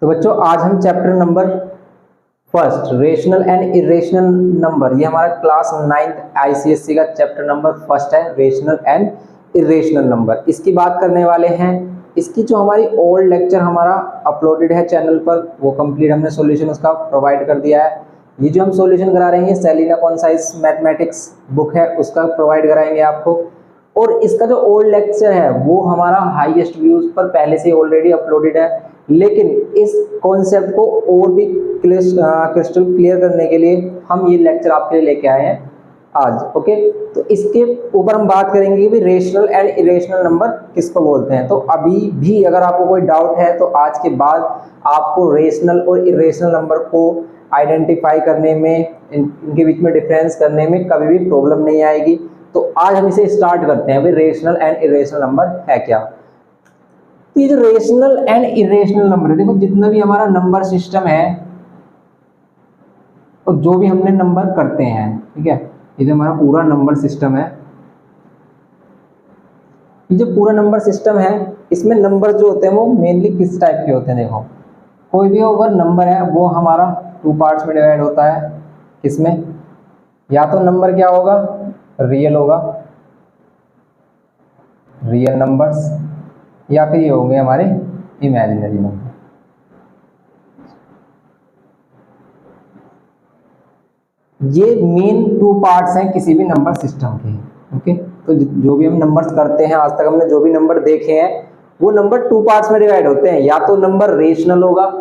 तो बच्चों आज हम chapter number first rational and irrational number, ये हमारा क्लास 9th आईसीएससी का चैप्टर नंबर फर्स्ट है, रेशनल एंड इरेशनल नंबर। इसकी बात करने वाले हैं। इसकी जो हमारी ओल्ड लेक्चर हमारा अपलोडेड है चैनल पर, वो कंप्लीट हमने सॉल्यूशन उसका प्रोवाइड कर दिया है। ये जो हम सॉल्यूशन करा रहे हैं सेलिना कॉन्साइज मैथमेटिक्स बुक है, उसका प्रोवाइड कराएंगे आपको। और इसका जो ओल्ड लेक्चर है वो हमारा हाईएस्ट व्यूज पर पहले से ऑलरेडी अपलोडेड है, लेकिन इस कॉन्सेप्ट को और भी क्रिस्टल क्लियर करने के लिए हम ये लेक्चर आपके लिए लेके आए हैं आज। ओके, तो इसके ऊपर हम बात करेंगे कि रेशनल एंड इरेशनल नंबर किसको बोलते हैं। तो अभी भी अगर आपको कोई डाउट है तो आज के बाद आपको रेशनल और इरेशनल नंबर को आइडेंटिफाई करने में, इनके बीच में डिफरेंस करने में कभी भी प्रॉब्लम नहीं आएगी। तो आज हम इसे स्टार्ट करते हैं। भाई रेशनल एंड इरेशनल नंबर है क्या? तो ये जो रेशनल एंड इरेशनल नंबर है, देखो जितना भी हमारा नंबर सिस्टम है और जो भी हमने नंबर करते हैं, ठीक है, ये जो हमारा पूरा नंबर सिस्टम है, ये जो पूरा नंबर सिस्टम है, इसमें नंबर जो होते हैं वो मेनली किस टाइप के होते हैं। देखो कोई भी अगर नंबर है वो हमारा टू पार्ट्स में डिवाइड होता है। किसमें? या तो नंबर क्या होगा, रियल होगा, रियल नंबर्स, या फिर ये होंगे हमारे इमेजिनरी नंबर। ये मेन टू पार्ट्स हैं किसी भी नंबर सिस्टम के। ओके, तो जो भी हम नंबर्स करते हैं, आज तक हमने जो भी नंबर देखे हैं वो नंबर टू पार्ट्स में डिवाइड होते हैं। या तो नंबर रेशनल होगा,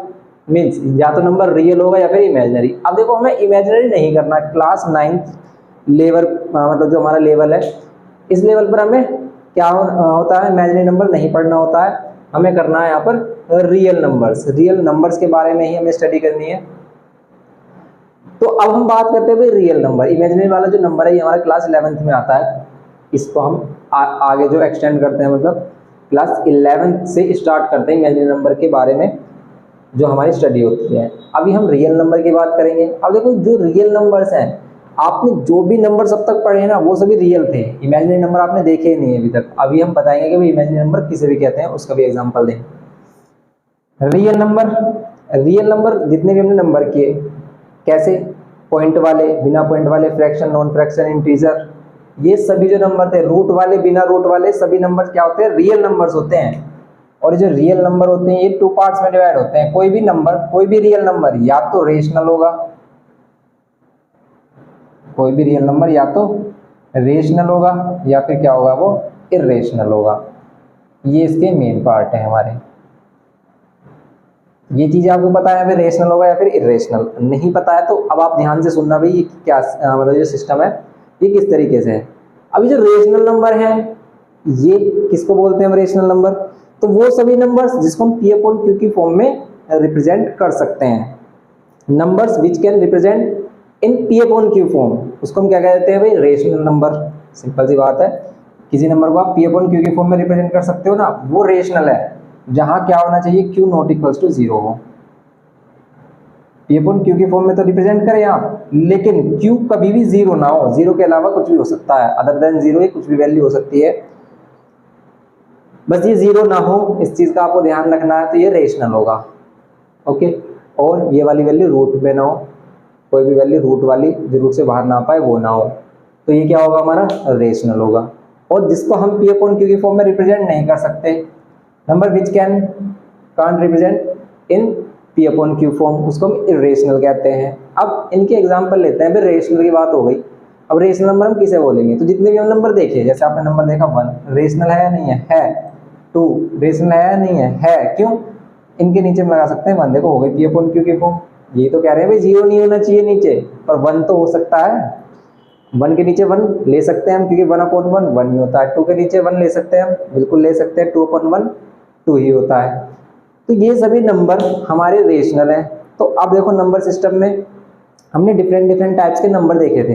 मीन्स या तो नंबर रियल होगा या फिर इमेजिनरी। अब देखो हमें इमेजिनरी नहीं करना, क्लास 9th लेवल मतलब जो हमारा लेवल है, इस लेवल पर हमें क्या होता है, इमेजिनरी नंबर नहीं पढ़ना होता है, हमें करना है यहाँ पर रियल नंबर्स। रियल नंबर्स के बारे में ही हमें स्टडी करनी है। तो अब हम बात करते हैं भाई रियल नंबर। इमेजिनरी वाला जो नंबर है ये हमारा क्लास 11th में आता है, इसको हम आगे जो एक्सटेंड करते हैं, मतलब क्लास 11th से स्टार्ट करते हैं इमेजिनरी नंबर के बारे में जो हमारी स्टडी होती है। अभी हम रियल नंबर की बात करेंगे। अब देखो जो रियल नंबर्स हैं, आपने जो भी नंबर अब तक पढ़े हैं ना वो सभी रियल थे, इमेजिनरी नंबर आपने देखे ही नहीं अभी तक। अभी हम बताएंगे कि इमेजिनरी नंबर किसे भी कहते हैं, उसका भी एग्जांपल दें। रियल नंबर जितने भी हमने नंबर किए, कैसे? पॉइंट वाले, बिना पॉइंट वाले, फ्रैक्शन, नॉन फ्रैक्शन, इंटीजर, ये सभी जो नंबर थे, रूट वाले, बिना रूट वाले, सभी नंबर क्या होते हैं, रियल नंबर्स होते हैं। और ये जो रियल नंबर होते हैं ये टू पार्ट्स में डिवाइड होते हैं। कोई भी नंबर, कोई भी रियल नंबर या तो रेशनल होगा, कोई भी रियल नंबर या तो रेशनल होगा या फिर क्या होगा, वो इरेशनल होगा। ये इसके मेन पार्ट है हमारे। ये चीज आपको पता है फिर रेशनल होगा या फिर इरेशनल? नहीं पता है तो अब आप ध्यान से सुनना भाई, ये क्या मतलब ये सिस्टम है ये किस तरीके से है। अभी जो रेशनल नंबर है ये किसको बोलते हैं रेशनल नंबर? तो वो सभी नंबर्स जिसको हम पी अपॉन क्यू की फॉर्म में रिप्रेजेंट कर सकते हैं। Numbers which can represent in P upon Q form, उसको हम क्या कहते हैं भाई, रेशनल नंबर। सिंपल सी बात है, किसी नंबर को आप पी अपॉन क्यू की फॉर्म में रिप्रेजेंट कर सकते हो ना, वो रेशनल है। जहां क्या होना चाहिए, क्यू नॉट इक्वल्स टू 0 हो। पी अपॉन क्यू की फॉर्म में तो रिप्रेजेंट करें आप, लेकिन क्यू कभी भी 0 ना हो। 0 के अलावा कुछ भी हो सकता है, अदर देन 0 ही कुछ भी वैल्यू हो सकती है, बस ये 0 ना हो, इस चीज का आपको ध्यान रखना है। तो ये रेशनल होगा। ओके, और ये वाली वैल्यू रूट में ना हो, कोई भी वैल्यू रूट वाली जो रूट से बाहर ना पाए वो ना हो, तो ये क्या होगा, हमारा रेशनल होगा। और जिसको हम पी अपॉन क्यू की फॉर्म में रिप्रेजेंट नहीं कर सकते, number which can't represent in P upon Q form, उसको हम इरेशनल कहते हैं। अब इनके एग्जांपल लेते हैं। फिर रेशनल की बात हो गई, अब रेशनल नंबर हम किसे बोलेंगे? तो जितने भी हम नंबर देखे, जैसे आपने नंबर देखा 1 रेशनल है या नहीं है 2 रेशनल है या नहीं है क्यों? इनके नीचे हम लगा सकते हैं 1। देखो हो गई पी अपॉन क्यू की फॉर्म। ये तो कह रहे हैं भाई 0 नहीं होना चाहिए नीचे, पर 1 तो हो सकता है। 1 के नीचे 1 ले सकते हैं हम, क्योंकि 1 अपॉन 1 1 ही होता है। 2 के नीचे 1 ले सकते हैं हम, बिल्कुल ले सकते हैं। 2 अपॉन 1 2 ही होता है। तो ये सभी नंबर हमारे रेशनल हैं। तो अब देखो नंबर सिस्टम में हमने डिफरेंट टाइप्स के नंबर देखे थे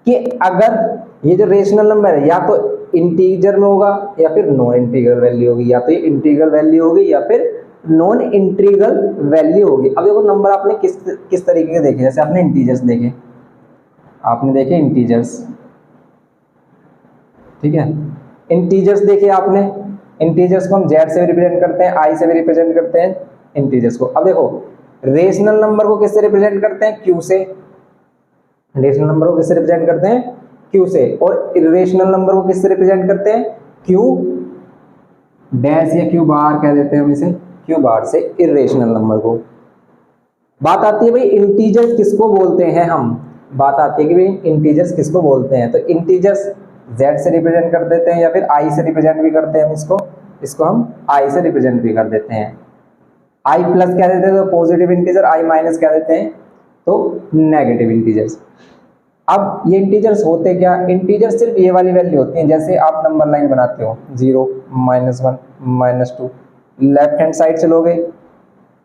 कि अगर ये जो रेशनल नंबर है या तो इंटीजर में होगा या फिर नॉन इंटीग्रल वैल्यू होगी, या तो ये इंटीग्रल वैल्यू होगी या फिर नॉन इंटीग्रल वैल्यू होगी। अब देखो नंबर आपने किस तरीके के देखे, जैसे आपने इंटीजर्स देखे, आपने देखे इंटीजर्स, ठीक है, इंटीजर्स देखे आपने, इंटीजर्स को हम जेड से भी रिप्रेजेंट करते हैं, आई से भी रिप्रेजेंट करते हैं इंटीजर्स को। अब देखो रेशनल नंबर को किससे रिप्रेजेंट करते हैं, क्यू से। रेशनल नंबर को किससे रिप्रेजेंट करते हैं, क्यू से। और इरेशनल नंबर को किससे रिप्रेजेंट करते हैं, क्यू डैश या क्यू बार कह देते हैं हम इसे, क्यू बार से इरेशनल नंबर को। बात आती है भाई इंटीजर्स किसको बोलते हैं, हम बात आती है कि भाई इंटीजर्स किसको बोलते हैं। तो इंटीजर्स z से रिप्रेजेंट कर देते हैं या फिर i से रिप्रेजेंट भी करते हैं हम इसको हम i से रिप्रेजेंट भी कर देते हैं। i प्लस कह देते हैं तो पॉजिटिव इंटीजर, i माइनस कह देते हैं तो नेगेटिव इंटीजर्स। अब ये इंटीजर्स होते क्या, इंटीजर्स सिर्फ ये वाली वैल्यू होती हैं, जैसे आप नंबर लाइन बनाते हो 0 -1 -2, लेफ्ट हैंड साइड चलोगे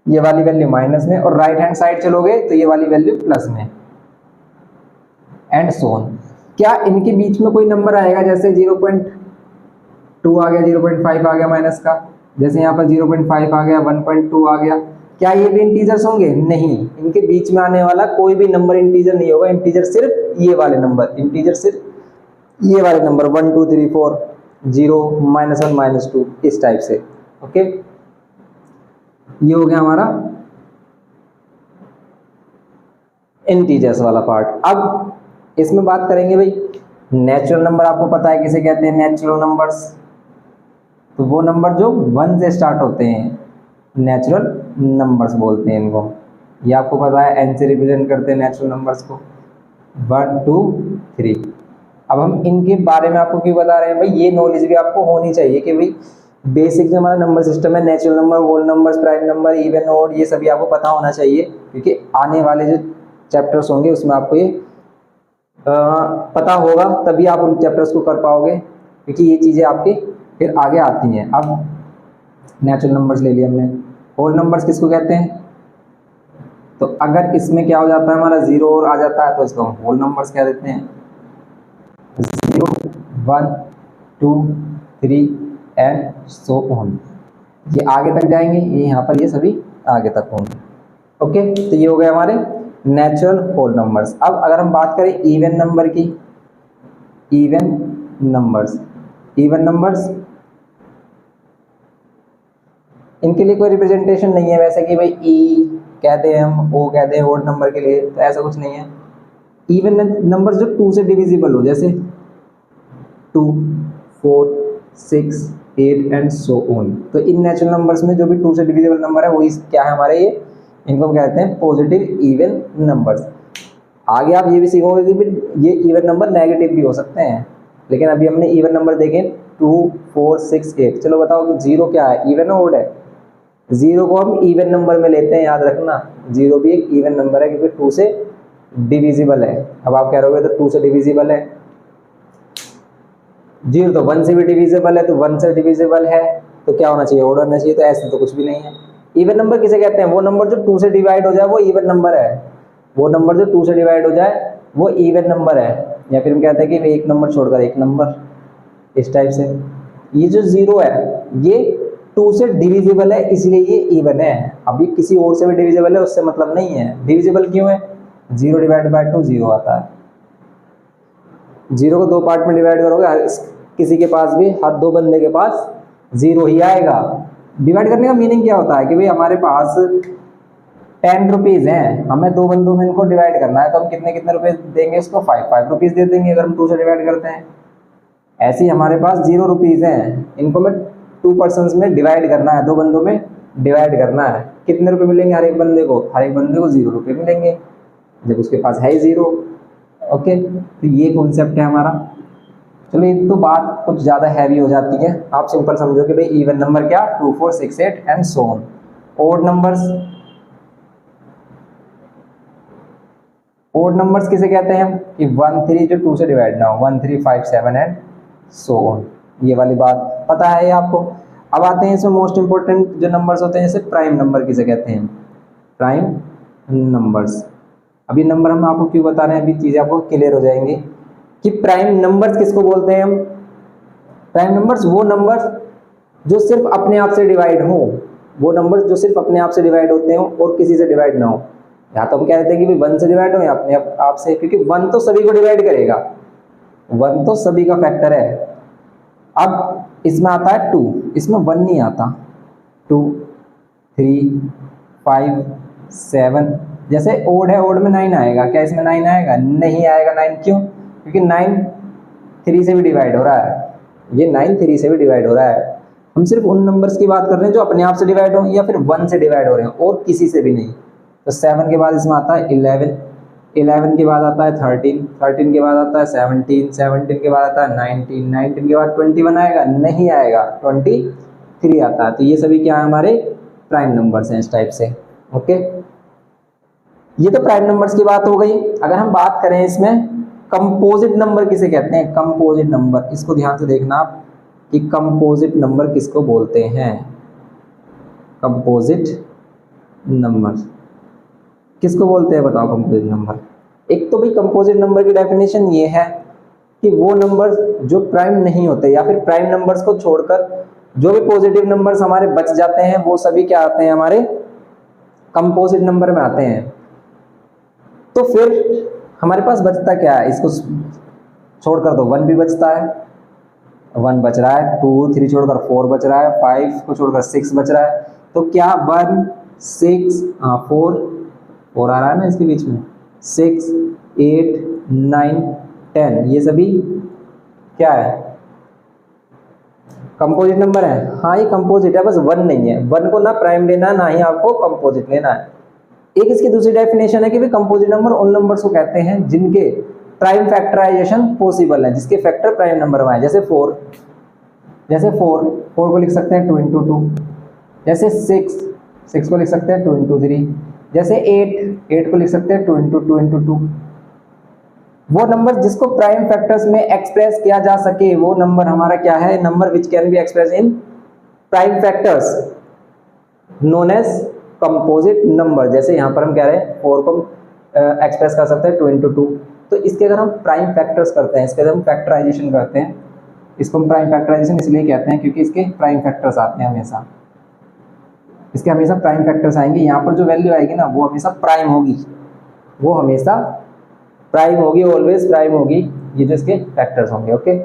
ये वाली वैल्यू माइनस में, और राइट हैंड साइड चलोगे तो ये वाली वैल्यू प्लस में, एंड सो ऑन। क्या इनके बीच में कोई नंबर आएगा, जैसे 0.2 आ गया, 0.5 आ गया माइनस का, जैसे यहाँ पर 0.5 आ गया, 1.2 आ गया, क्या ये भी इंटीजर्स होंगे, नहीं। इनके बीच में आने वाला कोई भी नंबर इंटीजर नहीं होगा, इंटीजर सिर्फ ये वाले नंबर, इंटीजर सिर्फ ये वाले नंबर 1 2 3 4 0 -1 -2 इस टाइप से। ओके, ये हो गया हमारा इंटीजर्स वाला पार्ट। अब इसमें बात करेंगे भाई नेचुरल नंबर, आपको पता है किसे कहते हैं, नेचुरल नंबर्स। तो वो नंबर जो 1 से स्टार्ट होते हैं नेचुरल नंबर्स बोलते हैं इनको। ये आपको पता है n से रिप्रेजेंट करते हैं नेचुरल नंबर्स को, 1 2 3। अब हम इनके बारे में आपको क्यों बता रहे हैं भाई, ये नॉलेज भी आपको होनी चाहिए कि भाई बेसिक जो हमारा नंबर सिस्टम है, natural number, whole numbers, prime number, even, odd, ये सभी आपको पता होना चाहिए, क्योंकि आने वाले जो चैप्टर्स होंगे उसमें आपको ये पता होगा, तभी आप उन चैप्टर्स को कर पाओगे, क्योंकि ये चीज़ें आपके फिर आगे आती हैं। अब नेचुरल नंबर्स ले लिया हमने, होल नंबर्स किसको कहते हैं, तो अगर इसमें क्या हो जाता है हमारा 0 और आ जाता है तो इसको हम होल नंबर्स कह देते हैं। 0 1 2 3 एंड सो ऑन, ये आगे तक जाएंगे, ये यहाँ पर ये सभी आगे तक होंगे। ओके, तो ये हो गए हमारे नेचुरल होल नंबर्स। अब अगर हम बात करें इवन नंबर की, इवन नंबर्स, इवन नंबर्स इनके लिए कोई रिप्रेजेंटेशन नहीं है वैसे कि भाई ई कहते हैं हम, ओ कहते हैं ओड नंबर के लिए, तो ऐसा कुछ नहीं है। इवन नंबर्स जो 2 से डिविजिबल हो, जैसे 2 4 6 8 एंड सो ऑन, तो इन नेचुरल नंबर्स में जो भी 2 से डिविजिबल नंबर है वही क्या है हमारे, ये इनको कहते हैं पॉजिटिव इवन नंबर्स। आगे आप ये भी सीखोगे कि ये इवन नंबर नेगेटिव भी हो सकते हैं, लेकिन अभी हमने इवन नंबर देखे 2 4 6 8। चलो बताओ कि 0 क्या है, इवन और ओड है। 0 को हम इवन नंबर में लेते हैं, याद रखना 0 भी एक इवन नंबर है क्योंकि 2 से डिविजिबल है। अब आप कह रहे हो तो 2 से डिविजिबल है, 0 तो 1 से भी डिविजिबल है, तो 1 से डिविजिबल है तो क्या होना चाहिए, ओड होना चाहिए, तो ऐसे तो कुछ भी नहीं है। इवन नंबर किसे कहते हैं, वो नंबर जो 2 से डिवाइड हो जाए वो इवन नंबर है, वो नंबर जो 2 से डिवाइड हो जाए वो इवन नंबर है। या फिर हम कहते हैं कि एक नंबर छोड़कर एक नंबर, इस टाइप से। ये जो 0 है ये 2 से डिविजिबल है इसलिए ये इवन है। अभी किसी और से भी डिविजिबल है उससे मतलब नहीं है। डिविजिबल क्यों है, 0 डिवाइड बाय 2 0 आता है। 0 को 2 पार्ट में डिवाइड करोगे, हर किसी के पास भी, हर 2 बंदे के पास 0 ही आएगा। डिवाइड करने का मीनिंग क्या होता है कि भाई हमारे पास 10 रुपीज़ हैं, हमें 2 बंदों में इनको डिवाइड करना है, तो हम कितने कितने रुपए देंगे, इसको 5 रुपीज़ दे देंगे अगर हम 2 से डिवाइड करते हैं। ऐसे ही हमारे पास 0 रुपीज़ हैं, इनको मैं 2 पर्सन्स में डिवाइड करना है, 2 बंदों में डिवाइड करना है, कितने रुपए मिलेंगे हर एक बंदे को, हर एक बंदे को 0 रुपये मिलेंगे जब उसके पास है 0। ओके, तो ये कॉन्सेप्ट है हमारा। चलो ये तो बात कुछ ज़्यादा हैवी हो जाती है, आप सिंपल समझो कि भाई इवन नंबर क्या, 2 4 6 8 and so on. Odd numbers, odd numbers किसे कहते हैं हम कि 1 3 जो 2 से डिवाइड ना हो, 1 3 5 7 एंड सो ऑन, ये वाली बात पता है ये आपको। अब आते हैं इसमें मोस्ट इंपॉर्टेंट जो नंबर्स होते हैं, जैसे प्राइम नंबर किसे कहते हैं, प्राइम नंबर्स। अभी नंबर हम आपको क्यों बता रहे हैं, अभी चीज़ें आपको क्लियर हो जाएंगी कि प्राइम नंबर्स किसको बोलते हैं हम। प्राइम नंबर्स वो नंबर्स जो सिर्फ अपने आप से डिवाइड हो, वो नंबर्स जो सिर्फ अपने आप से डिवाइड होते हो और किसी से डिवाइड ना हो। या तो हम कहते हैं कि भाई 1 से डिवाइड हो या अपने आप से, क्योंकि 1 तो सभी को डिवाइड करेगा, 1 तो सभी का फैक्टर है। अब इसमें आता है 2, इसमें 1 नहीं आता। 2 3 5 7, जैसे ओड है, ओड में 9 आएगा, क्या इसमें 9 आएगा? नहीं आएगा 9, क्यों? क्योंकि 9 3 से भी डिवाइड हो रहा है, ये 9 3 से भी डिवाइड हो रहा है। हम सिर्फ उन नंबर्स की बात कर रहे हैं जो अपने आप से डिवाइड हो या फिर 1 से डिवाइड हो रहे हैं, और किसी से भी नहीं। तो 7 के बाद इसमें आता है 11, 11 के बाद आता है 13, 13 के बाद आता है 17, 17 के बाद आता है 19, 19 के बाद 21 आएगा? नहीं आएगा, 23 आता है। तो ये सभी क्या है? हमारे प्राइम नंबर्स हैं इस टाइप से। ओके, ये तो प्राइम नंबर्स की बात हो गई। अगर हम बात करें इसमें कंपोजिट नंबर किसे कहते हैं? कंपोजिट नंबर, इसको ध्यान से देखना आप कि कंपोजिट नंबर किसको बोलते हैं। कंपोजिट नंबर किसको बोलते हैं बताओ? कंपोजिट नंबर, एक तो भाई कंपोजिट नंबर की डेफिनेशन ये है कि वो नंबर जो प्राइम नहीं होते या फिर प्राइम नंबर्स को छोड़कर जो भी पॉजिटिव नंबर्स हमारे बच जाते हैं वो सभी क्या आते हैं? हमारे कंपोजिट नंबर में आते हैं। तो फिर हमारे पास बचता क्या है? इसको छोड़कर तो 1 भी बचता है, 1 बच रहा है, 2 3 छोड़कर 4 बच रहा है, 5 को छोड़कर 6 बच रहा है। तो क्या 1 6 4 आ रहा है ना इसके बीच में, 6 8 9 10, ये सभी क्या है? कंपोजिट नंबर है। हाँ ये कंपोजिट है, बस 1 नहीं है। 1 को ना प्राइम लेना ना ही आपको कंपोजिट लेना है। एक इसकी दूसरी डेफिनेशन है कि भी कंपोजिट नंबर उन नंबर्स को कहते हैं जिनके प्राइम फैक्टराइजेशन पॉसिबल है, जिसके फैक्टर प्राइम नंबर में आए। जैसे 4, जैसे 4 को लिख सकते हैं 2 × 2, जैसे 6 को लिख सकते हैं 2 × 3, जैसे 8 को लिख सकते हैं 2 × 2 × 2। वो नंबर जिसको प्राइम फैक्टर्स में एक्सप्रेस किया जा सके वो नंबर हमारा क्या है? Number which can be express in prime factors known as composite number. जैसे यहाँ पर हम कह रहे हैं 4 को एक्सप्रेस कर सकते हैं 2 × 2, तो इसके अगर हम प्राइम फैक्टर्स करते हैं, इसके अगर हम फैक्टराइजेशन करते हैं, इसको हम प्राइम फैक्टराइजेशन इसलिए कहते हैं क्योंकि इसके प्राइम फैक्टर्स आते हैं हमेशा, इसके हमेशा प्राइम फैक्टर्स आएंगे। यहाँ पर जो वैल्यू आएगी ना वो हमेशा प्राइम होगी, वो हमेशा प्राइम होगी, ऑलवेज प्राइम होगी, ये जो इसके फैक्टर्स होंगे। ओके,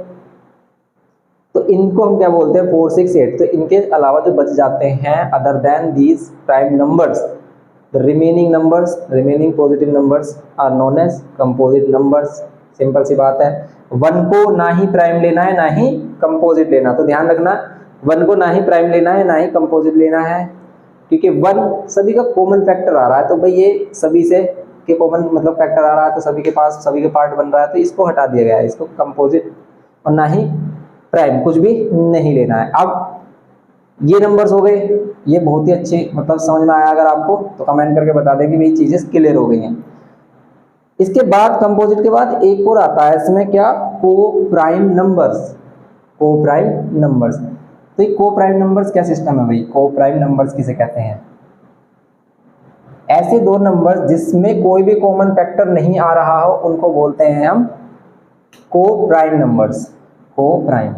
तो इनको हम क्या बोलते हैं? 4 6 8। तो इनके अलावा जो बच जाते हैं other than these prime numbers, the remaining numbers, remaining positive numbers are known as composite numbers. Simple सी बात है। 1 को ना ही प्राइम लेना है ना ही कंपोजिट लेना, तो ध्यान रखना 1 को ना ही प्राइम लेना है ना ही कंपोजिट लेना है, क्योंकि 1 सभी का कॉमन फैक्टर आ रहा है। तो भाई ये सभी से के कॉमन मतलब फैक्टर आ रहा है, तो सभी के पास सभी के पार्ट बन रहा है, तो इसको हटा दिया गया है, इसको कंपोजिट और ना ही प्राइम कुछ भी नहीं लेना है। अब ये नंबर्स हो गए, ये बहुत ही अच्छे मतलब समझ में आया अगर आपको तो कमेंट करके बता दें कि भाई चीजें क्लियर हो गई हैं। इसके बाद कंपोजिट के बाद एक और आता है इसमें क्या? को प्राइम नंबर्स। को प्राइम नंबर्स, तो ये को प्राइम नंबर्स क्या सिस्टम है भाई? को प्राइम नंबर्स किसे कहते हैं? ऐसे दो नंबर्स जिसमें कोई भी कॉमन फैक्टर नहीं आ रहा हो उनको बोलते हैं हम को प्राइम नंबर्स। को प्राइम,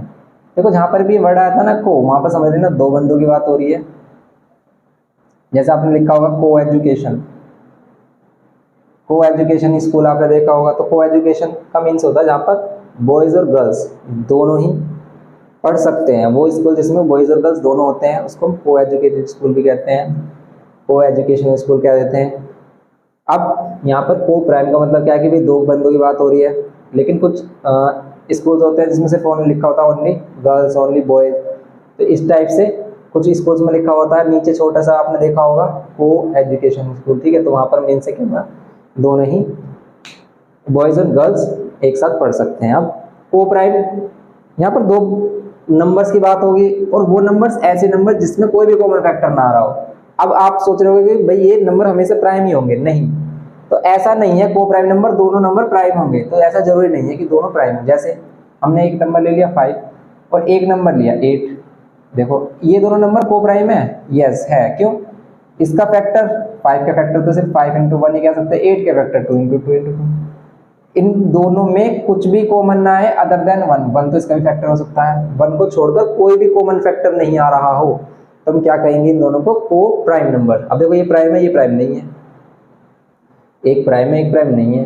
देखो जहां पर भी वर्ड आया था ना को, वहां पर समझ लेना दो बंदों की बात हो रही है। जैसे आपने लिखा होगा को एजुकेशन, को एजुकेशन स्कूल आपने देखा होगा, तो को एजुकेशन का मीन्स होता है जहाँ पर बॉयज और गर्ल्स दोनों ही पढ़ सकते हैं। वो स्कूल जिसमें बॉयज और गर्ल्स दोनों होते हैं उसको हम को एजुकेटेड स्कूल भी कहते हैं, को एजुकेशन स्कूल कह देते हैं। अब यहाँ पर को प्राइम का मतलब क्या है कि भाई दो बंदों की बात हो रही है, लेकिन कुछ स्कूल्स होते हैं जिसमें सिर्फ ओनली लिखा होता है ओनली गर्ल्स ओनली बॉयज, तो इस टाइप से कुछ स्कूल्स में लिखा होता है नीचे छोटा सा आपने देखा होगा को एजुकेशन स्कूल, ठीक है। तो वहाँ पर मेन से क्या दोनों ही बॉयज और गर्ल्स एक साथ पढ़ सकते हैं। अब को प्राइम यहाँ पर दो नंबर्स की बात होगी और वो नंबर्स ऐसे नंबर जिसमें कोई भी कॉमन फैक्टर ना आ रहा हो। अब आप सोच रहे होंगे कि भाई ये नंबर हमेशा प्राइम ही होंगे, नहीं, तो ऐसा नहीं है। को प्राइम नंबर दोनों नंबर प्राइम होंगे, तो ऐसा जरूरी नहीं है कि दोनों प्राइम हो। जैसे हमने एक नंबर ले लिया 5 और एक नंबर लिया 8, देखो ये दोनों नंबर को प्राइम है, यस है। क्यों? इसका फैक्टर 5 का फैक्टर तो सिर्फ 5 × 1 ही कह सकते हैं, 8 का फैक्टर 2 × 2 × 2। इन दोनों में कुछ भी कॉमन ना है अदर देन 1 तो इसका भी फैक्टर हो सकता है। 1 को छोड़कर कोई भी कॉमन फैक्टर नहीं आ रहा हो तो हम क्या कहेंगे इन दोनों को? को प्राइम नंबर। अब देखो ये प्राइम है ये प्राइम नहीं है, एक प्राइम है एक प्राइम नहीं है,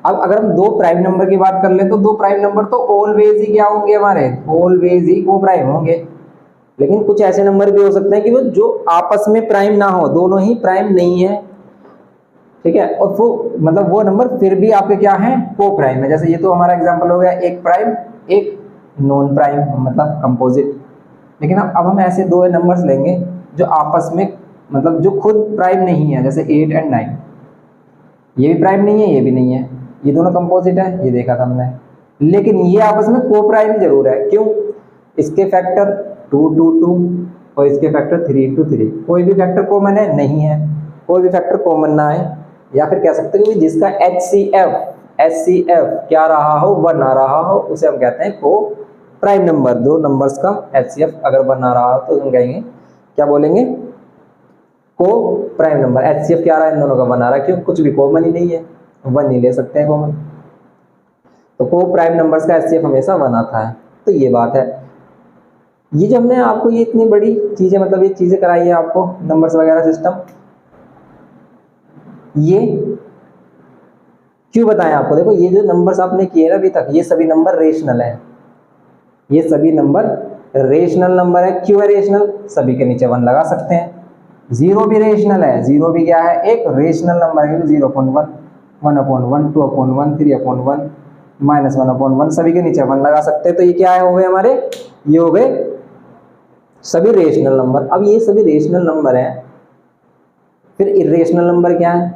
अब अगर हम दो प्राइम नंबर की बात कर ले तो दो प्राइम नंबर तो ऑलवेज ही क्या होंगे हमारे, ऑलवेज ही को प्राइम होंगे। लेकिन कुछ ऐसे नंबर भी हो सकते हैं कि वो जो आपस में प्राइम ना हो, दोनों ही प्राइम नहीं है, ठीक है, और वो मतलब वो नंबर फिर भी आपके क्या है, को प्राइम है। जैसे ये तो हमारा एग्जांपल हो गया एक प्राइम एक नॉन प्राइम, मतलब कंपोजिट। लेकिन अब हम ऐसे दो नंबर्स लेंगे जो आपस में मतलब जो खुद प्राइम नहीं है, जैसे 8 और 9, ये भी प्राइम नहीं है ये भी नहीं है, ये दोनों कंपोजिट है, ये देखा था हमने, लेकिन ये आपस में को प्राइम जरूर है। क्यों? इसके फैक्टर 2 2 2 और इसके फैक्टर 3 2 3, कोई भी फैक्टर कॉमन है नहीं है, कोई भी फैक्टर कॉमन ना है। या फिर कह सकते हैं कि जिसका HCF क्या रहा हो, 1 आ रहा हो, उसे हम कहते हैं को प्राइम नंबर। दो नंबर्स का HCF अगर 1 आ रहा हो तो हम कहेंगे, क्या बोलेंगे, को प्राइम नंबर। HCF क्या आ रहा है, इन दोनों का 1 आ रहा है, क्यों, कुछ भी कॉमन ही नहीं है, 1 ही ले सकते हैं कॉमन। तो को प्राइम नंबर्स का HCF हमेशा 1 आता है। तो ये बात है। ये जो हमने आपको ये इतनी बड़ी चीजें, मतलब ये चीजें कराई है आपको, नंबर्स वगैरह सिस्टम, ये क्यों बताएं आपको? देखो ये जो नंबर्स आपने किए ना अभी तक, ये सभी नंबर रेशनल है, ये सभी नंबर रेशनल नंबर है। क्यों है रेशनल? सभी के नीचे 1 लगा सकते हैं। जीरो भी रेशनल है, जीरो भी क्या है, एक रेशनल नंबर है। 0.1 1/1 2/1 3/1 -1/1, सभी के नीचे 1 लगा सकते हैं। तो ये क्या है, हो गए हमारे, ये हो गए सभी रेशनल नंबर। अब ये सभी रेशनल नंबर हैं, फिर इरेशनल नंबर क्या है?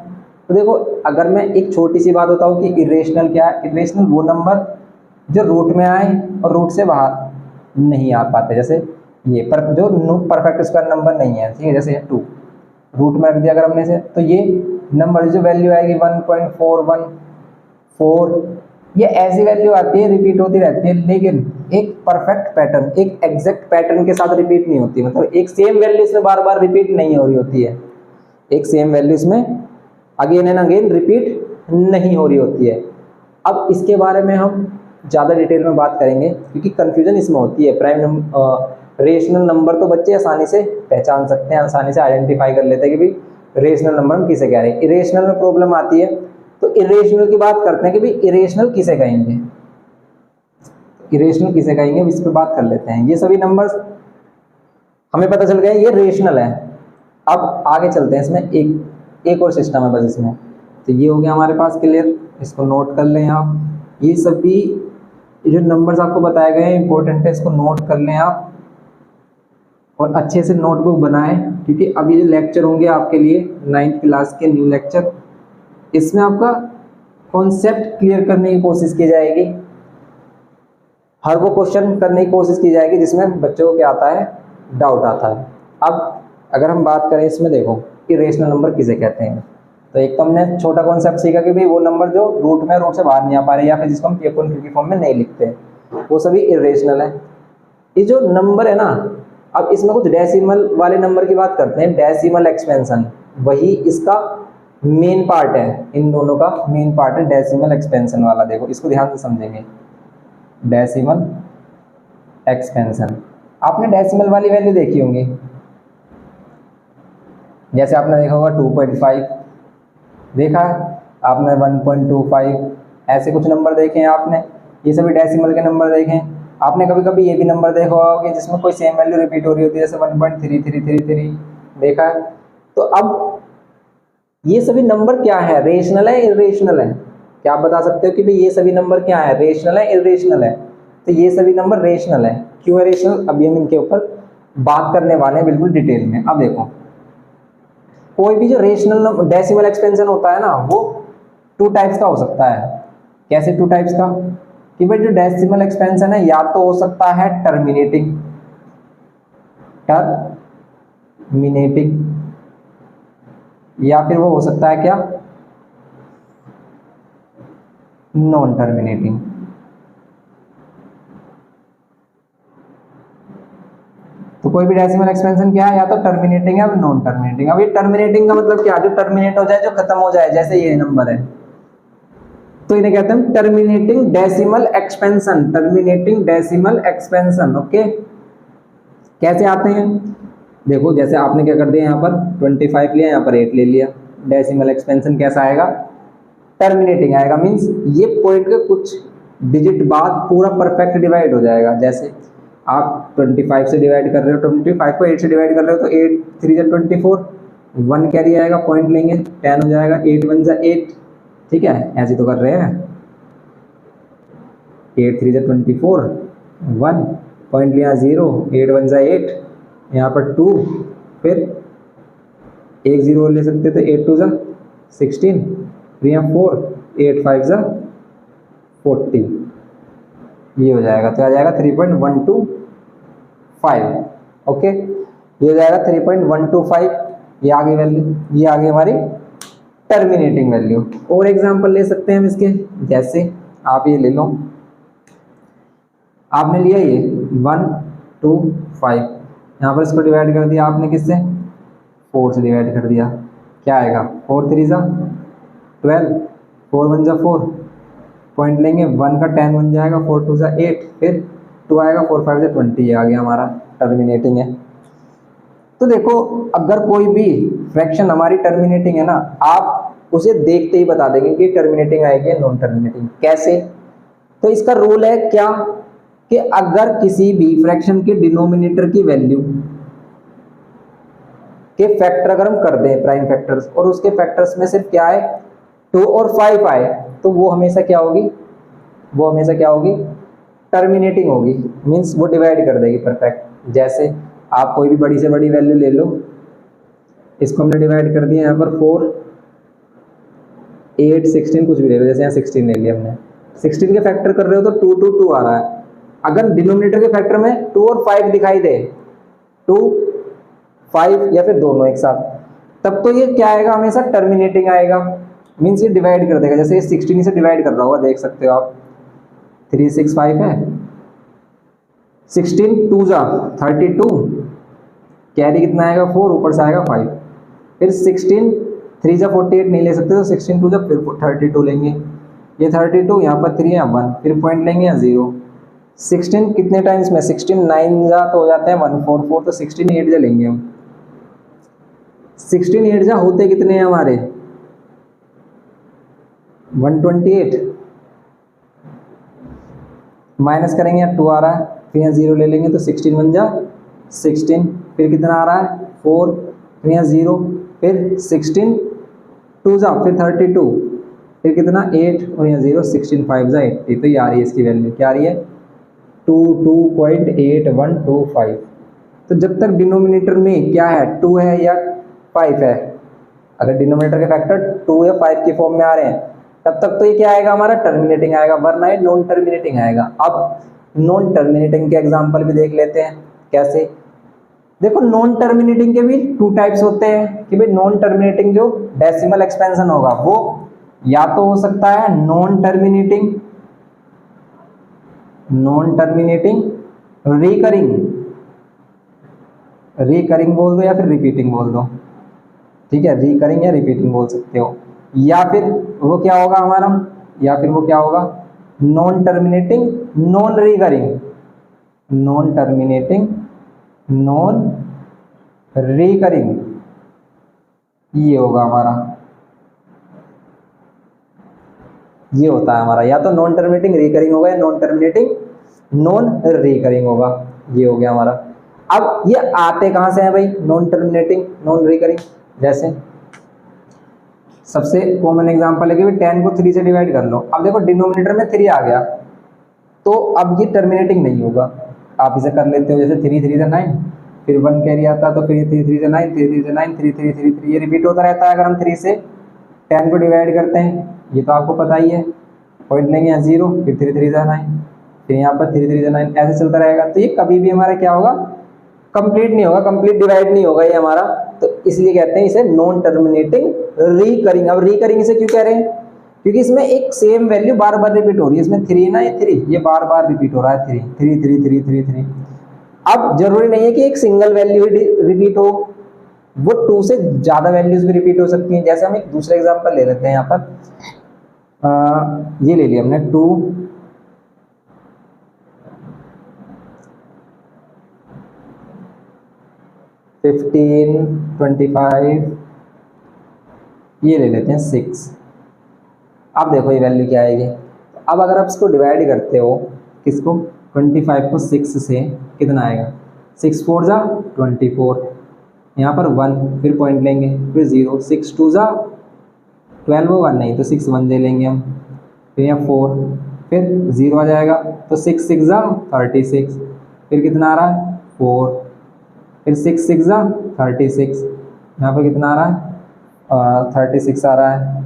तो देखो अगर मैं एक छोटी सी बात बताऊं कि इरेशनल क्या है, इरेशनल वो नंबर जो रूट में आए और रूट से बाहर नहीं आ पाते। जैसे ये पर जो परफेक्ट स्क्वायर नंबर नहीं है, ठीक है, जैसे 2 रूट में रख दिया अगर हमने से, तो ये नंबर जो वैल्यू आएगी 1.414, ये ऐसी वैल्यू आती है, रिपीट होती रहती है, लेकिन एक परफेक्ट पैटर्न, एक एग्जैक्ट पैटर्न के साथ रिपीट नहीं होती। मतलब एक सेम वैल्यू इसमें बार बार रिपीट नहीं हो रही होती है, एक सेम वैल्यू इसमें अगेन एंड अगेन रिपीट नहीं हो रही होती है। अब इसके बारे में हम ज़्यादा डिटेल में बात करेंगे, क्योंकि कंफ्यूजन इसमें होती है। प्राइम नंबर रेशनल नंबर तो बच्चे आसानी से पहचान सकते हैं, आसानी से आइडेंटिफाई कर लेते हैं कि भाई रेशनल नंबर हम किसे कह रहे हैं। इरेशनल में प्रॉब्लम आती है, तो इरेशनल की बात करते हैं कि भाई इरेशनल किसे कहेंगे, इरेशनल किसे कहेंगे, इस पर बात कर लेते हैं। ये सभी नंबर्स हमें पता चल गया ये रेशनल है। अब आगे चलते हैं, इसमें एक और सिस्टम है बस इसमें। तो ये हो गया हमारे पास क्लियर, इसको नोट कर लें आप। ये सभी जो नंबर्स आपको बताए गए हैं इंपॉर्टेंट है, इसको नोट कर लें आप और अच्छे से नोटबुक बनाएं, क्योंकि अब ये जो लेक्चर होंगे आपके लिए 9th क्लास के न्यू लेक्चर, इसमें आपका कॉन्सेप्ट क्लियर करने की कोशिश की जाएगी। हर वो क्वेश्चन करने की कोशिश की जाएगी जिसमें बच्चों को क्या आता है, डाउट आता है। अब अगर हम बात करें इसमें, देखो इरेशनल नंबर किसे कहते हैं, तो एक तो हमने छोटा कॉन्सेप्ट सीखा कि भाई वो नंबर जो रूट में, रूट से बाहर नहीं आ पा रहे, या फिर जिसको हम K/Q की फॉर्म में नहीं लिखते, वो सभी इरेशनल है। ये जो नंबर है ना, अब इसमें कुछ डेसिमल वाले नंबर की बात करते हैं, डेसिमल एक्सपेंशन, वही इसका मेन पार्ट है, इन दोनों का मेन पार्ट है डेसिमल एक्सपेंशन वाला। देखो इसको ध्यान से समझेंगे, डेसिमल एक्सपेंशन। आपने डेसिमल वाली वैल्यू देखी होंगी, जैसे आपने देखा होगा 2.5 देखा है आपने, 1.25, ऐसे कुछ नंबर देखे हैं आपने, ये सभी डेसिमल के नंबर देखे हैं आपने। कभी कभी ये भी नंबर देखा होगा जिसमें कोई सेम वैल्यू रिपीट हो रही होती है, जैसे 1.3333 देखा है। तो अब ये सभी नंबर क्या है, रेशनल है इरेशनल है? क्या आप बता सकते हो कि भाई ये सभी नंबर क्या है, रेशनल है इरेशनल है? तो ये सभी नंबर रेशनल है। क्यों है रेशनल, अभी हम इनके ऊपर बात करने वाले हैं बिल्कुल डिटेल में। अब देखो कोई भी जो रेशनल डेसिमल एक्सपेंशन होता है ना, वो 2 टाइप्स का हो सकता है। कैसे 2 टाइप्स का, कि भाई जो डेसिमल एक्सपेंशन है या तो हो सकता है टर्मिनेटिंग या फिर वो हो सकता है क्या, नॉन टर्मिनेटिंग। तो कोई भी डेसिमल एक्सपेंशन क्या है, या तो टर्मिनेटिंग है या नॉन टर्मिनेटिंग। अब ये टर्मिनेटिंग का मतलब क्या, जो टर्मिनेट हो जाए, जो खत्म हो जाए, जैसे ये नंबर है, तो इन्हें कहते हैं terminating decimal expansion, terminating decimal expansion. Okay, कैसे आते हैं, देखो जैसे आपने क्या कर दिया, यहाँ पर 25 लिया, यहाँ पर 8 ले लिया, डेसिमल एक्सपेंशन कैसा आएगा, टर्मिनेटिंग आएगा, मीन्स ये पॉइंट के कुछ डिजिट बाद पूरा परफेक्ट डिवाइड हो जाएगा। जैसे आप 25 से डिवाइड कर रहे हो, 25 को 8 से डिवाइड कर रहे हो तो 8 3 जा 24, 1 कैरी आएगा, पॉइंट लेंगे 10 हो जाएगा, 8 1 जा 8, ठीक है, ऐसे तो कर रहे हैं। 8 3 जा 24, 1 पॉइंट लिया 0, 8 1 जा 8, यहाँ पर 2, फिर एक 0 ले सकते थे, 8 2 जा 16, फिर यहाँ 4, 8 5 जा 40, ये हो जाएगा, तो आ जाएगा 3.125। ओके, ये हो जाएगा 3.125, ये आगे वैल्यू, ये आगे हमारी टर्मिनेटिंग वैल्यू। और एग्जांपल ले सकते हैं हम इसके, जैसे आप ये ले लो, आपने लिया ये 1 2 5, यहाँ पर इसको डिवाइड कर दिया आपने किससे, 4 से डिवाइड कर दिया, क्या आएगा, 4 3 जा 12, 4 1 जा 4, पॉइंट लेंगे, 1 का 10 बन जाएगा, 4 2 जा 8, फिर 2 आएगा, 4 5 जा 20, ये आ गया हमारा टर्मिनेटिंग है। तो देखो अगर कोई भी फ्रैक्शन हमारी टर्मिनेटिंग है ना, आप उसे देखते ही बता देंगे कि टर्मिनेटिंग आएगी या नॉन टर्मिनेटिंग। कैसे, तो इसका रूल है क्या, कि अगर किसी भी फ्रैक्शन के डिनोमिनेटर की वैल्यू के फैक्टर अगर हम कर दें प्राइम फैक्टर्स, और उसके फैक्टर्स में सिर्फ क्या है 2 और 5 आए, तो वो हमेशा क्या होगी, वो हमेशा क्या होगी, टर्मिनेटिंग होगी, मीन्स वो डिवाइड कर देगी परफेक्ट। जैसे आप कोई भी बड़ी से बड़ी वैल्यू ले लो, इसको हमने डिवाइड कर दिया यहाँ पर 4 8 16 कुछ भी ले लो, जैसे यहाँ 16 ले लिया हमने, 16 के फैक्टर कर रहे हो तो 2 2 2 आ रहा है। अगर डिनोमिनेटर के फैक्टर में 2 और 5 दिखाई दे, 2 5 या फिर दोनों एक साथ, तब तो ये क्या आएगा, हमेशा टर्मिनेटिंग आएगा, मीन्स ये डिवाइड कर देगा। जैसे ये 16 से डिवाइड कर रहा होगा, देख सकते हो आप, 3 6 5 है, 16 2 जा 32, कैरी कितना आएगा 4, ऊपर से आएगा 5, फिर 16 3 जा 48 नहीं ले सकते, तो 16 2 जा फिर 32 लेंगे, ये 32, यहाँ पर 3 है 1, फिर पॉइंट लेंगे या 0, 16 कितने टाइम्स में, 16 9 जा तो हो जाते हैं 144, तो 16 8 जा लेंगे हम, 16 8 जा होते कितने हैं हमारे 128, माइनस करेंगे, 2 आ रहा है, फिर यहाँ 0 ले लेंगे, तो 16 1 जा 16, फिर कितना आ रहा है 4, फिर यहाँ 0, फिर 16 2 जा फिर 32, फिर कितना 8, और यहाँ 0, 16 5 जा 80, तो ये आ रही है इसकी वैल्यू, क्या आ रही है 22.8125। तो जब तक डिनोमिनेटर में क्या है 2 है या 5 है, अगर डिनोमिनेटर के फैक्टर 2 या 5 के फॉर्म में आ रहे हैं, तब तक तो ये क्या आएगा, हमारा टर्मिनेटिंग आएगा, वरना ये नॉन टर्मिनेटिंग आएगा। अब नॉन टर्मिनेटिंग के एग्जांपल भी देख लेते हैं, कैसे, देखो नॉन टर्मिनेटिंग के भी 2 टाइप्स होते हैं, कि भाई नॉन टर्मिनेटिंग जो डेसिमल एक्सपेंशन होगा वो या तो हो सकता है नॉन टर्मिनेटिंग रिकरिंग बोल दो या फिर रिपीटिंग बोल दो, ठीक है, रिकरिंग या रिपीटिंग बोल सकते हो, या फिर वो क्या होगा हमारा, या फिर वो क्या होगा non terminating non recurring, non terminating non recurring, ये होगा हमारा, ये होता है हमारा, या तो नॉन टर्मिनेटिंग रिकरिंग होगा या नॉन टर्मिनेटिंग नॉन रिकरिंग होगा, ये हो गया हमारा। अब ये आते कहां से हैं भाई, नॉन टर्मिनेटिंग नॉन रिकरिंग, जैसे सबसे कॉमन एग्जांपल है कि 10 को 3 से डिवाइड कर लो, अब देखो डिनोमिनेटर में 3 आ गया, तो अब ये टर्मिनेटिंग नहीं होगा, आप इसे कर लेते हो, जैसे 3 3 से 9, फिर 1 कैरी आता तो फिर 3 3 से 9, 3 3 से 9, 3 3 3 3, ये रिपीट होता रहता है अगर हम 3 से 10 को डिवाइड करते हैं, ये तो आपको पता ही है, पॉइंट लेंगे यहाँ 0, फिर 3 3 से 9, फिर यहाँ पर 3 3 से 9, ऐसे चलता रहेगा, तो ये कभी भी हमारा क्या होगा, कंप्लीट नहीं होगा, कंप्लीट डिवाइड नहीं होगा ये हमारा, तो इसलिए कहते हैं इसे नॉन टर्मिनेटिंग रिकरिंग। अब रिकरिंग इसे क्यों कह रहे हैं, क्योंकि इसमें एक सेम वैल्यू बार बार रिपीट हो रही है, इसमें 3 ना, ये 3 ये बार बार रिपीट हो रहा है, 3 3 3 3 3 3। अब जरूरी नहीं है कि एक सिंगल वैल्यू रिपीट हो, वो 2 से ज्यादा वैल्यूज भी रिपीट हो सकती हैं। जैसे हम एक दूसरा एग्जांपल ले लेते हैं, यहाँ पर ये ले लिया हमने 2 15 25, ये ले लेते हैं 6, अब देखो ये वैल्यू क्या आएगी। अब अगर आप इसको डिवाइड करते हो, किसको, 25 को 6 से, कितना आएगा, 6 4 जा 24, यहाँ पर 1, फिर पॉइंट लेंगे, फिर 0, 6 2 जा 12 होगा नहीं तो 6 1 ले लेंगे हम, फिर यहाँ 4, फिर 0 आ जाएगा तो 6 6 जा 36, फिर कितना आ रहा है 4, फिर 6 6 जा 36, यहाँ पर कितना आ रहा है 36 आ रहा है,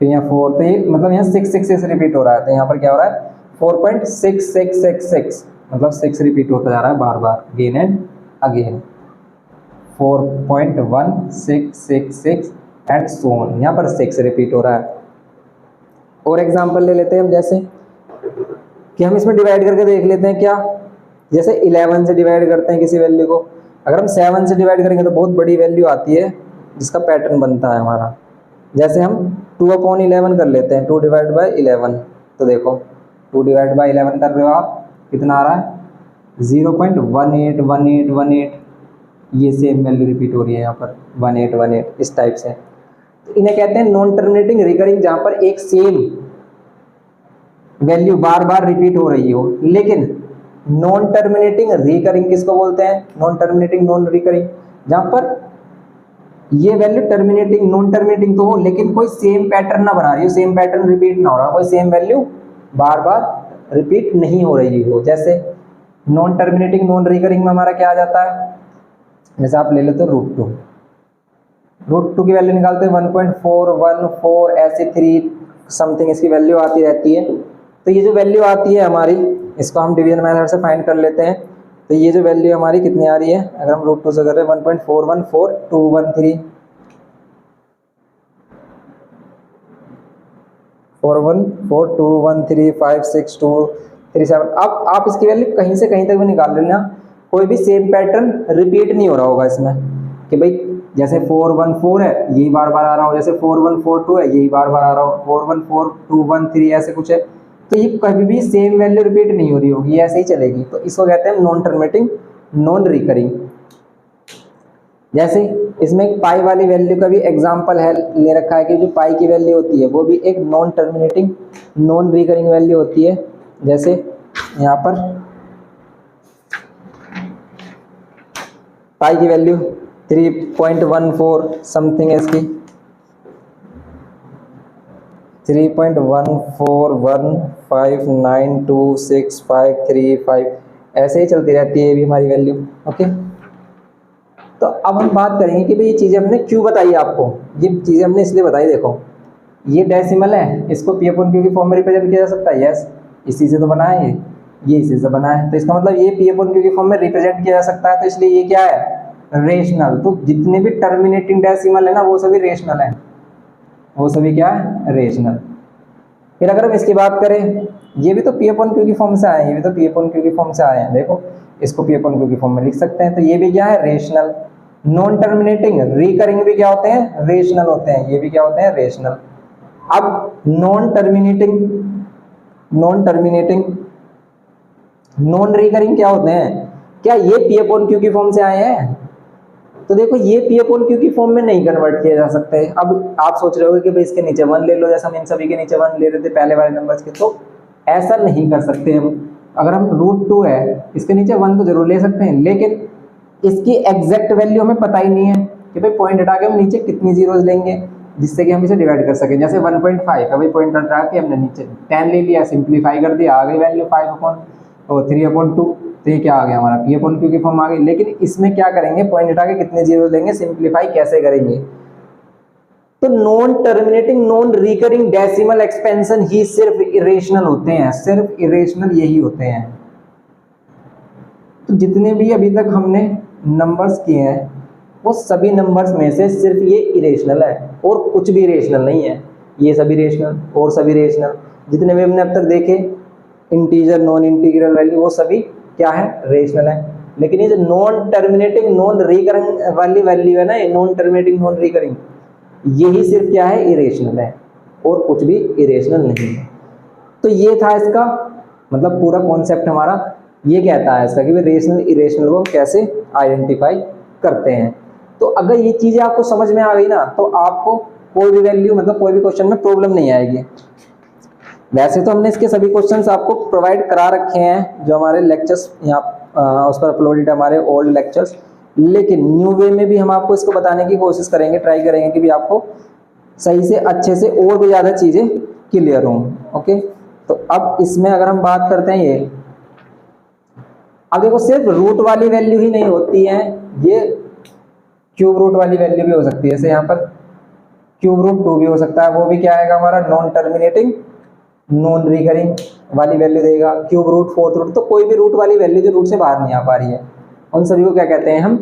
फिर यहाँ 4, तो ये मतलब यहाँ 6 6 6 रिपीट हो रहा है, तो यहाँ पर क्या हो रहा है 4.6666, मतलब 6 रिपीट होता जा रहा है बार बार, again and again, 4.1666 and so on, यहाँ पर 6 रिपीट हो रहा है। और एग्जांपल ले लेते हैं हम, जैसे कि हम इसमें डिवाइड करके देख लेते हैं क्या, जैसे 11 से डिवाइड करते हैं किसी वैल्यू को, अगर हम 7 से डिवाइड करेंगे तो बहुत बड़ी वैल्यू आती है जिसका पैटर्न बनता है हमारा। जैसे हम 2/11 कर लेते हैं, 2 डिवाइड बाई 11, तो देखो 2 डिवाइड बाई 11 कर रहे हो आप, कितना आ रहा है 0.181818, ये सेम वैल्यू रिपीट हो रही है यहाँ पर 1818, इस टाइप से। तो इन्हें कहते हैं नॉन टर्मिनेटिंग रिकरिंग, जहाँ पर एक सेम वैल्यू बार बार रिपीट हो रही हो। लेकिन नॉन टर्मिनेटिंग रिकरिंग किसको बोलते हैं, नॉन टर्मिनेटिंग नॉन रिकरिंग, जहाँ पर ये वैल्यू टर्मिनेटिंग नॉन टर्मिनेटिंग तो हो लेकिन कोई सेम पैटर्न ना बना रही हो, सेम पैटर्न रिपीट ना हो रहा, कोई सेम वैल्यू बार बार रिपीट नहीं हो रही हो। जैसे नॉन टर्मिनेटिंग नॉन रिकरिंग में हमारा क्या आ जाता है, जैसे आप ले लेते हो √2 की वैल्यू निकालते हैं 1.414, ऐसे 3 समथिंग इसकी वैल्यू आती रहती है। तो ये जो वैल्यू आती है हमारी, इसको हम डिवीजन मेथड से फाइंड कर लेते हैं। तो ये जो वैल्यू हमारी कितनी आ रही है, अगर हम √2 से कर रहे हैं 1.414213 4142135623 अब आप इसकी वैल्यू कहीं से कहीं तक भी निकाल लेना, कोई भी सेम पैटर्न रिपीट नहीं हो रहा होगा इसमें, कि भाई जैसे 414 है यही बार बार आ रहा हो, जैसे 4142 है यही बार बार आ रहा हो, 414213 ऐसे कुछ है, तो ये कभी भी सेम वैल्यू रिपीट नहीं हो रही होगी, ये ऐसे ही चलेगी। तो इसको कहते हैं नॉन टर्मिनेटिंग नॉन रिकरिंग। जैसे इसमें एक पाई वाली वैल्यू का भी एग्जांपल है, ले रखा है कि जो पाई की वैल्यू होती है वो भी एक non terminating non recurring value होती है। जैसे यहाँ पर पाई की वैल्यू 3.14 समथिंग है इसकी, 3.1415926535 ऐसे ही चलती रहती है ये भी हमारी वैल्यू। ओके, तो अब हम बात करेंगे कि भाई ये चीज़ें हमने क्यों बताई आपको। ये चीज़ें हमने इसलिए बताई, देखो ये डेसिमल है, इसको P/Q की फॉर्म में रिप्रेजेंट किया जा सकता है, यस इसी से तो बना है, ये इसी से बना है, तो इसका मतलब ये P/Q की फॉर्म में रिप्रेजेंट किया जा सकता है, तो इसलिए ये क्या है, रेशनल। तो जितने भी टर्मिनेटिंग डेसिमल है ना वो सभी रेशनल है, वो सभी क्या है, रेशनल। फिर अगर हम इसकी बात करें, ये भी तो P/Q की फॉर्म से आए हैं, ये भी तो P/Q की फॉर्म से आए हैं, देखो इसको P/Q की फॉर्म में लिख सकते हैं, तो ये भी क्या है, रेशनल। नॉन टर्मिनेटिंग रिकरिंग भी क्या होते हैं, रेशनल होते हैं, ये भी क्या होते हैं, रेशनल। अब नॉन टर्मिनेटिंग नॉन रिकरिंग क्या होते हैं, क्या ये P/Q की फॉर्म से आए हैं, तो देखो ये P/Q की फॉर्म में नहीं कन्वर्ट किया जा सकता है। अब आप सोच रहे हो कि भाई इसके नीचे 1 ले लो, जैसे हम इन सभी के नीचे 1 ले रहे थे पहले वाले नंबर्स के, तो ऐसा नहीं कर सकते हम। अगर हम √2 है इसके नीचे 1 तो जरूर ले सकते हैं, लेकिन इसकी एग्जैक्ट वैल्यू हमें पता ही नहीं है कि भाई पॉइंट हटा के हम नीचे कितनी जीरोज लेंगे जिससे कि हम इसे डिवाइड कर सकें। जैसे 1.5 है, भाई पॉइंट हटा के हमने नीचे 10 ले लिया, सिंप्लीफाई कर दिया, आ गई वैल्यू 5/3/2, तो ये क्या आ गया, हमारा P/Q की फॉर्म आ गई। लेकिन इसमें क्या करेंगे, पॉइंट हटा के कितने जीरो लेंगे, सिंप्लीफाई कैसे करेंगे। तो non terminating non recurring decimal expansion ही सिर्फ इरेशनल होते हैं, सिर्फ इरेशनल यही होते हैं। तो जितने भी अभी तक हमने नंबर्स किए हैं वो सभी नंबर्स में से सिर्फ ये इरेशनल है और कुछ भी रेशनल नहीं है, ये सभी रेशनल और सभी रेशनल। जितने भी हमने अब तक देखे इंटीजर नॉन इंटीग्रल वैल्यू वो सभी क्या है, रेशनल है। लेकिन ये जो नॉन टर्मिनेटिंग नॉन रिकरिंग वाली वैल्यू है ना, ये नॉन टर्मिनेटिंग नॉन रिकरिंग, यही सिर्फ क्या है, इरेशनल है और कुछ भी इरेशनल नहीं है। तो ये था इसका मतलब पूरा कॉन्सेप्ट हमारा ये कहता है इसका कि भाई रेशनल इरेशनल को हम कैसे आइडेंटिफाई करते हैं। तो अगर ये चीज़ें आपको समझ में आ गई ना, तो आपको कोई भी वैल्यू मतलब कोई भी क्वेश्चन में प्रॉब्लम नहीं आएगी। वैसे तो हमने इसके सभी क्वेश्चंस आपको प्रोवाइड करा रखे हैं जो हमारे लेक्चर्स यहाँ उस पर अपलोडेड है हमारे ओल्ड लेक्चर्स, लेकिन न्यू वे में भी हम आपको इसको बताने की कोशिश करेंगे, ट्राई करेंगे कि भी आपको सही से अच्छे से और भी ज़्यादा चीज़ें क्लियर हों। ओके, तो अब इसमें अगर हम बात करते हैं ये, अब देखो सिर्फ रूट वाली वैल्यू ही नहीं होती है, ये क्यूब रूट वाली वैल्यू भी हो सकती है। जैसे यहाँ पर क्यूब रूट 2 भी हो सकता है, वो भी क्या आएगा हमारा नॉन टर्मिनेटिंग नॉन रिकरिंग वाली वैल्यू देगा। क्यूब रूट, फोर्थ रूट, तो कोई भी रूट वाली वैल्यू जो रूट से बाहर नहीं आ पा रही है उन सभी को क्या कहते हैं हम,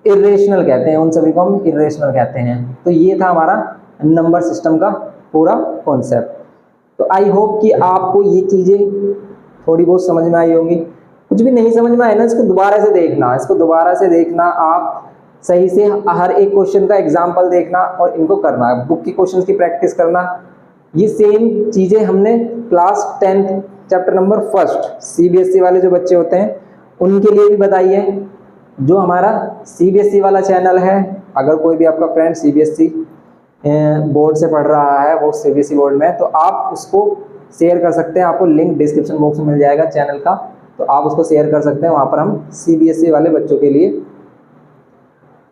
इरेशनल कहते हैं, उन सभी को हम इरेशनल कहते हैं। तो ये था हमारा नंबर सिस्टम का पूरा कॉन्सेप्ट। तो आई होप कि आपको ये चीज़ें थोड़ी बहुत समझ में आई होंगी। कुछ भी नहीं समझ में आए ना, इसको दोबारा से देखना, इसको दोबारा से देखना, आप सही से हर एक क्वेश्चन का एग्जाम्पल देखना और इनको करना, बुक की क्वेश्चन की प्रैक्टिस करना। ये सेम चीज़ें हमने class 10th chapter number 1 CBSE वाले जो बच्चे होते हैं उनके लिए भी बताई है। जो हमारा CBSE वाला चैनल है, अगर कोई भी आपका फ्रेंड CBSE बोर्ड से पढ़ रहा है, वो CBSE बोर्ड में, तो आप उसको शेयर कर सकते हैं। आपको लिंक डिस्क्रिप्शन बॉक्स में मिल जाएगा चैनल का, तो आप उसको शेयर कर सकते हैं। वहाँ पर हम CBSE वाले बच्चों के लिए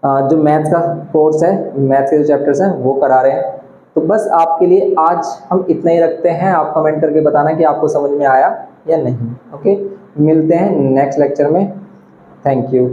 जो मैथ्स का कोर्स है, मैथ्स के जो चैप्टर्स हैं वो करा रहे हैं। तो बस आपके लिए आज हम इतना ही रखते हैं। आप कमेंट करके बताना कि आपको समझ में आया या नहीं। ओके, मिलते हैं नेक्स्ट लेक्चर में। Thank you.